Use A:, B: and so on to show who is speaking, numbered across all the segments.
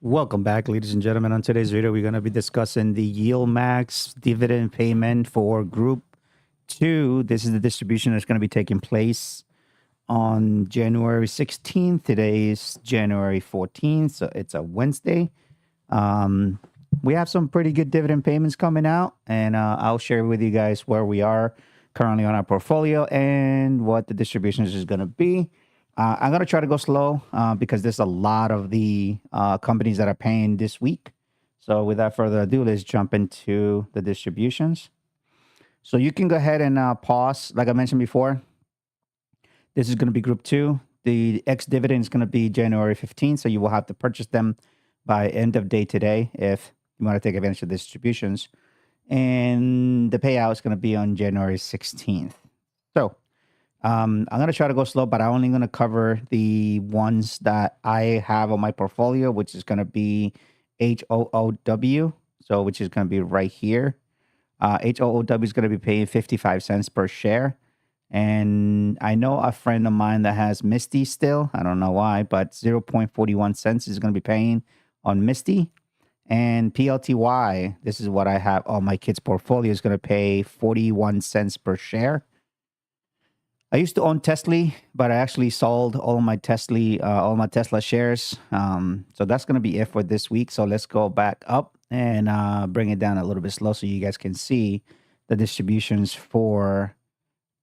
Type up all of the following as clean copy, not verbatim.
A: Welcome back, ladies and gentlemen. On today's video, we're going to be discussing the YieldMax dividend payment for Group 2. This is the distribution that's going to be taking place on January 16th. Today is January 14th, so it's a Wednesday. We have some pretty good dividend payments coming out, and I'll share with you guys where we are currently on our portfolio and what the distributions is going to be. I'm going to try to go slow because there's a lot of the companies that are paying this week. So without further ado, let's jump into the distributions. So you can go ahead and pause. Like I mentioned before, this is going to be Group 2. The ex-dividend is going to be January 15th. So you will have to purchase them by end of day today if you want to take advantage of the distributions. And the payout is going to be on January 16th. So I'm going to try to go slow, but I'm only going to cover the ones that I have on my portfolio, which is going to be HOOW. So which is going to be right here. HOOW is going to be paying 55 cents per share. And I know a friend of mine that has Misty still. I don't know why, but 0.41 cents is going to be paying on Misty. And PLTY, this is what I have on my kid's portfolio, is going to pay 41 cents per share. I used to own Tesla, but I actually sold all my Tesla shares. So that's going to be it for this week. So let's go back up and bring it down a little bit slow so you guys can see the distributions for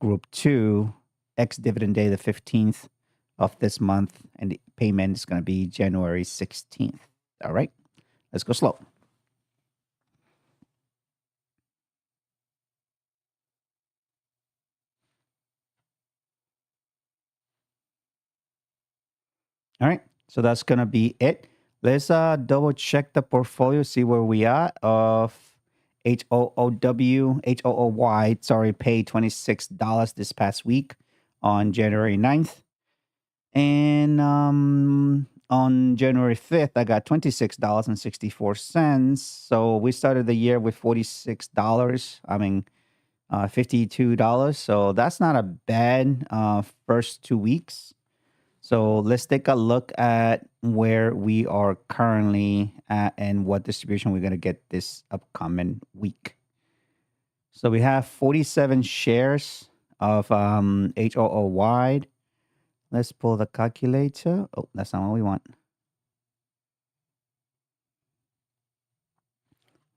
A: Group 2, ex-dividend day, the 15th of this month. And the payment is going to be January 16th. All right, let's go slow. All right, so that's going to be it. Let's double check the portfolio, see where we are of HOOY, sorry, paid $26 this past week on January 9th. And on January 5th, I got $26.64. So we started the year with $46. $52. So that's not a bad first 2 weeks. So let's take a look at where we are currently at and what distribution we're going to get this upcoming week. So we have 47 shares of HOOY. Let's pull the calculator. Oh, that's not what we want.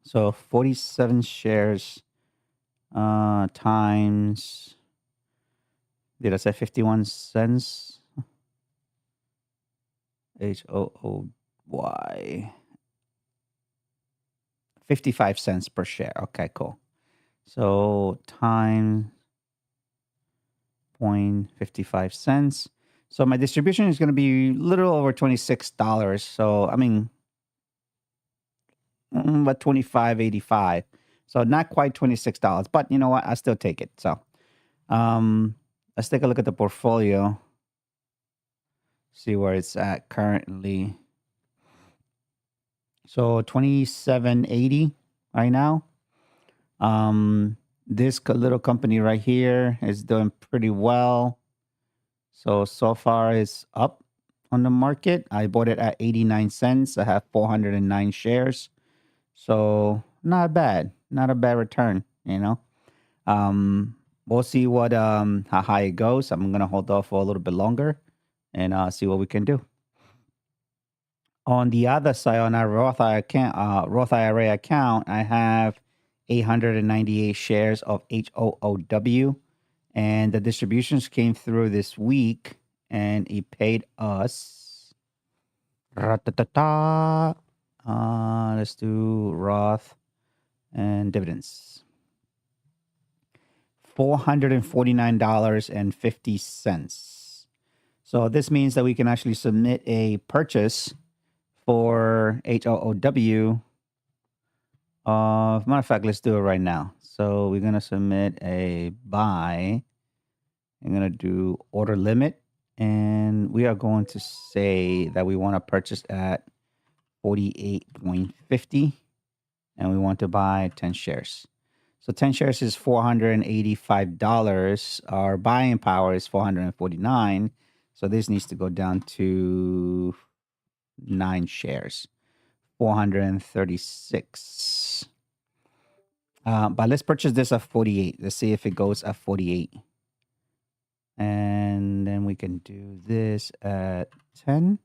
A: So 47 shares times, did I say 51 cents? HOOY. 55 cents per share. Okay, cool. So times 0.55 cents. So my distribution is going to be a little over $26. So, about $25.85. So not quite $26, but you know what? I still take it. So let's take a look at the portfolio. See where it's at currently. So 27.80 right now. This little company right here is doing pretty well. So far it's up on the market. I bought it at 89 cents. I have 409 shares. So not bad. Not a bad return, you know. We'll see what how high it goes. I'm gonna hold off for a little bit longer and see what we can do. On the other side, on our Roth IRA account, I have 898 shares of HOOW, and the distributions came through this week, and it paid us. Let's do Roth and dividends. $449.50. So this means that we can actually submit a purchase for HOOW. Matter of fact, let's do it right now. So we're going to submit a buy. I'm going to do order limit. And we are going to say that we want to purchase at 48.50. And we want to buy 10 shares. So 10 shares is $485. Our buying power is 449. So this needs to go down to 9 shares. 436. But let's purchase this at 48. Let's see if it goes at 48. And then we can do this at 10.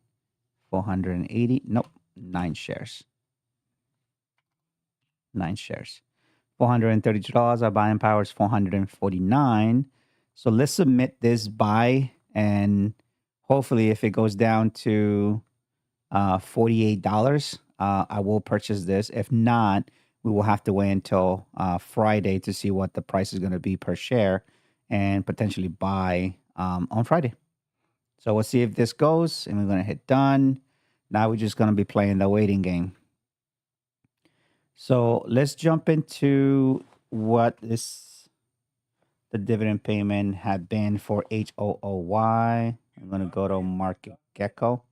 A: 480. Nope. 9 shares. 9 shares. $432. Our buying power is 449. So let's submit this buy, and hopefully if it goes down to $48, I will purchase this. If not, we will have to wait until Friday to see what the price is going to be per share and potentially buy on Friday. So we'll see if this goes, and we're going to hit done. Now we're just going to be playing the waiting game. So let's jump into what is the dividend payment had been for HOOY. I'm going to go to Market Gecko.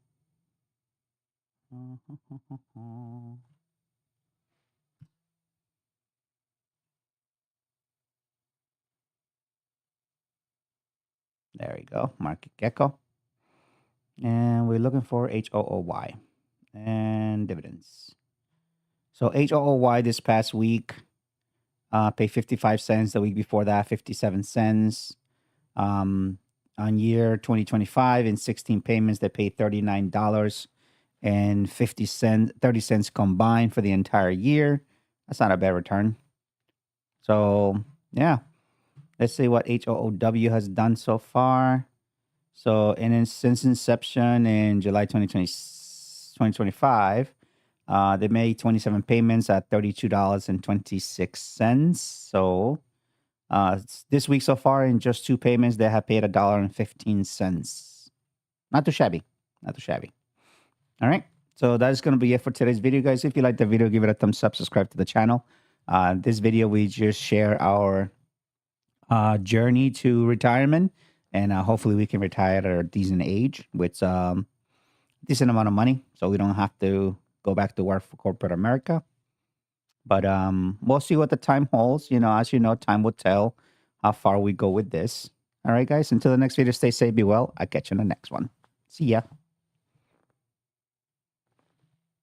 A: There we go, Market Gecko. And we're looking for HOOY and dividends. So HOOY this past week paid 55 cents. The week before that, 57 cents. On year 2025, in 16 payments, they paid $39 and 30 cents combined for the entire year. That's not a bad return. So yeah, let's see what HOOW has done so far. So since inception in July 2025, they made 27 payments at $32.26. So this week so far, in just 2 payments, they have paid $1.15. Not too shabby. Not too shabby. All right. So that is going to be it for today's video, guys. If you like the video, give it a thumbs up, subscribe to the channel. This video, we just share our journey to retirement, and hopefully we can retire at a decent age with decent amount of money, so we don't have to go back to work for corporate America. But we'll see what the time holds. As you know, time will tell how far we go with this. All right, guys. Until the next video, stay safe, be well. I'll catch you in the next one. See ya.